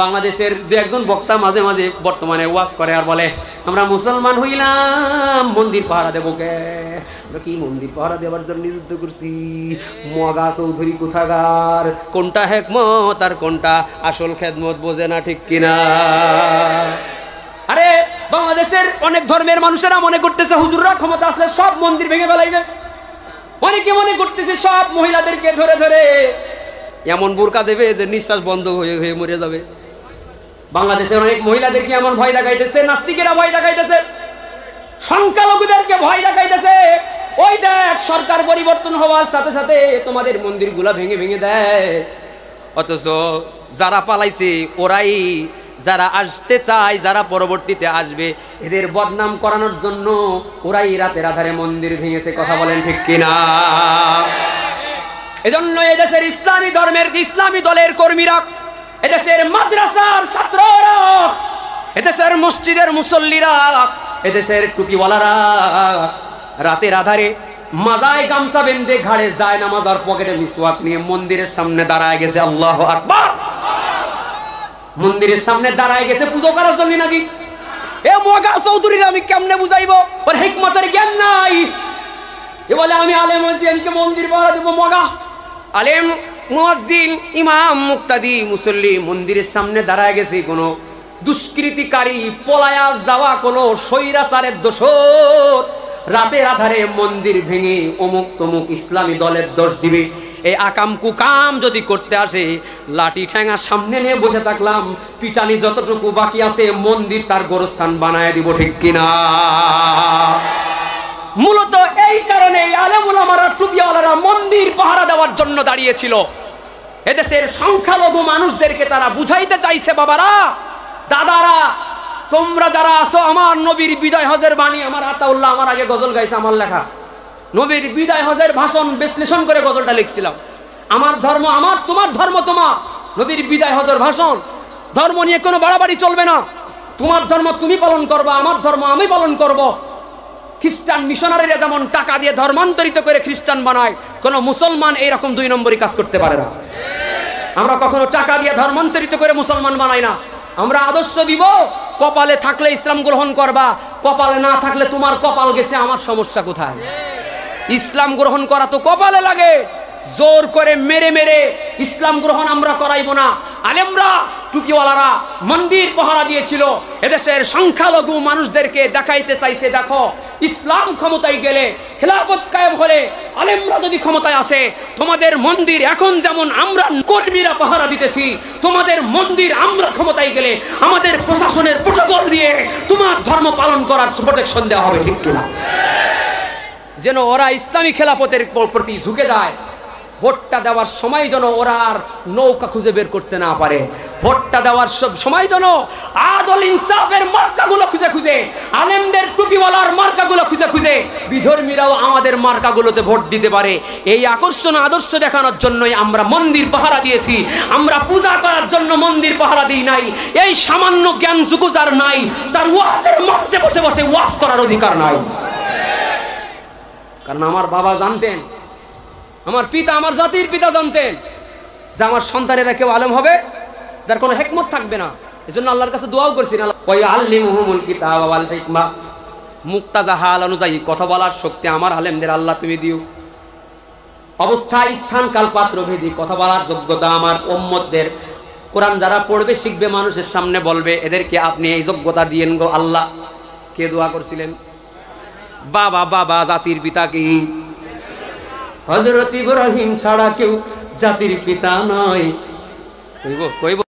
বাংলাদেশের দু একজন বক্তা মাঝে মাঝে বর্তমানে ওয়াজ করে আর বলে আমরা মুসলমান হইলাম মন্দির পাহারা দেবো কে, আমরা কি মন্দির পাহারা দেওয়ার জন্য যুদ্ধ করছি? মগা চৌধুরী কোথাকার, কোনটা হেকমত আর কোনটা আসল খেদমত বোঝে না, ঠিক কিনা? আরে বাংলাদেশের অনেক ধর্মের মানুষেরা মনে করতেছে হুজুররা ক্ষমতা আসলে সব মন্দির ভেঙে ফেলাইবে। অনেকে মনে করতেছে সব মহিলাদেরকে ধরে ধরে এমন বোরকা দেবে যে নিঃশ্বাস বন্ধ হয়ে হয়ে মরে যাবে। বাংলাদেশের অনেক মহিলাদেরকে এমন ভয় দেখাইতেছে, নাস্তিকেরা ভয় দেখাইতেছে, সংখ্যালঘুদেরকে ভয় দেখাইতেছে। ওই দেখ সরকার পরিবর্তন হওয়ার সাথে সাথে তোমাদের মন্দিরগুলা ভেঙে ভেঙে দেয়। অথচ যারা পালাইছে ওরাই, যারা আসতে চায়, যারা পরবর্তীতে আসবে, এদের বদনাম করানোর জন্য ওরাই রাতের আধারে মন্দির ভেঙেছে। কথা বলেন ঠিক কিনা? এজন্য এদেশের ইসলামী ধর্মের ইসলামী দলের কর্মীরা, এদেশের মাদ্রাসার ছাত্ররা, এদেশের মসজিদের মুসল্লিরা, এদেশের টুপিওয়ালারা রাতের আধারে মাজায় গামছা বেঁধে ঘাড়ে যায় নামাজ আর পকেটে মিসওয়াক নিয়ে মন্দিরের সামনে দাঁড়ায় গেছে। আল্লাহু আকবার। মন্দিরের সামনে দাঁড়ায় গেছে পুজো করার জন্য নাকি? এ মগা চৌধুরীর আমি কেমনে বুঝাইবো? ওর হিকমতের জ্ঞান নাই। এ বলে আমি আলেম হইছি, আমি কি মন্দির পাহারা দেব? মগা আলেম, মুয়াজ্জিন, ইমাম, মুক্তাদি, মুসল্লি মন্দিরের সামনে দাঁড়ায় গেছে কোনো দুষ্কৃতিকারী, পলায়া যাওয়া কোনো স্বৈরাচারের দোষর রাতের আধারে মন্দির ভেঙে অমুক তমুক ইসলামী দলের দোষ দিবে। এই আকাম কুকাম যদি করতে আসে, লাঠি ঠ্যাঙা সামনে নিয়ে বসে থাকলাম, পিটানি যতটুকু বাকি আছে মন্দির তার গোরস্থান বানায় দিব, ঠিক কিনা? মূলত এই কারণে আলেম উলামারা, টুপিওয়ালারা মন্দির পাহারা দেওয়ার জন্য দাঁড়িয়েছিল। এদেশের সংখ্যালঘু মানুষদেরকে তারা বুঝাইতে চাইছে, বাবারা, দাদারা, তোমরা যারা আছো, আমার নবীর বিদায় হজের বাণী, আমার আতাউল্লাহ আমার আগে গজল গাইছে, আমার লেখা নবীর বিদায় হজের ভাষণ বিশ্লেষণ করে গজলটা লিখছিলাম। আমার ধর্ম আমার, তোমার ধর্ম তোমার। নবীর বিদায় হজের ভাষণ, ধর্ম নিয়ে কোনো বাড়াবাড়ি চলবে না। তোমার ধর্ম তুমি পালন করবা, আমার ধর্ম আমি পালন করব। খ্রিস্টান মিশনারিরা যেমন টাকা দিয়ে ধর্মান্তরিত করে খ্রিস্টান বানায়, কোন মুসলমান এইরকম 2 নম্বরই কাজ করতে পারে না। আমরা কখনো টাকা দিয়ে ধর্মান্তরিত করে মুসলমান বানাই না। আমরা আদর্শ দিব, কপালে থাকলে ইসলাম গ্রহণ করবা, কপালে না থাকলে তোমার কপাল গেছে, আমার সমস্যা কোথায়? ইসলাম গ্রহণ করা তো কপালে লাগে। জোর করে মেরে মেরে ইসলাম গ্রহণ আমরা করাইব না। আলেমরা, টুপিওয়ালারা মন্দির পাহারা দিয়েছিল। এদেশের সংখ্যালঘু মানুষদেরকে দেখাইতে চাইছে, দেখো ইসলাম ক্ষমতায় গেলে, খেলাফত কায়েম হলে, আলেমরা যদি ক্ষমতায় আসে, তোমাদের মন্দির এখন যেমন আমরা কর্মীরা পাহারা দিতেছি, তোমাদের মন্দির আমরা ক্ষমতায় গেলে আমাদের প্রশাসনের প্রোটোকল দিয়ে তোমার ধর্ম পালন করার প্রোটেকশন দেওয়া হবে, ঠিক কিনা? যেন ওরা ইসলামী খেলাফতের প্রতি ঝুঁকে যায়। ভোটটা দেওয়ার সময় যেন ওরা আর নৌকা খুঁজে বের করতে না পারে। ভোটটা দেওয়ার সময় যেন আদল ইনসাফের মার্কাগুলো খুঁজে খুঁজে, আলেমদের টুপিওয়ালার মার্কাগুলো খুঁজে খুঁজে বিধর্মীরাও আমাদের মার্কাগুলোতে ভোট দিতে পারে। এই আকর্ষণ আদর্শ দেখানোর জন্যই আমরা মন্দির পাহারা দিয়েছি। আমরা পূজা করার জন্য মন্দির পাহারা দিই নাই। এই সামান্য জ্ঞান যুগ যার নাই, তার ওয়াজের মঞ্চে বসে বসে ওয়াজ করার অধিকার নাই। কারণ আমার বাবা জানতেন, আমার পিতা, আমার জাতির পিতা জানতেন যে আমার সন্তানেরা কেউ আলেম হবে যার কোনো হিকমত থাকবে না। এজন্য আল্লাহর কাছে দোয়াও করছেন, ওয়া আল্লিমুহুমুল কিতাবা ওয়াল হিকমা। মুক্তাজা হাল অনুযায়ী কথা বলার শক্তি আমার আলেমদের আল্লাহ তুমি দিও। অবস্থা, স্থান, কাল, পাত্র ভেদে কথা বলার যোগ্যতা আমার উম্মতদের। কোরআন যারা পড়বে, শিখবে, মানুষের সামনে বলবে, এদেরকে আপনি এই যোগ্যতা দিয়েন গো আল্লাহ। কে দোয়া করছিলেন? বাবা, বাবা জাতির পিতা কি? হযরত ইব্রাহিম ছাড়া কেউ জাতির পিতা নয়। কইব কইব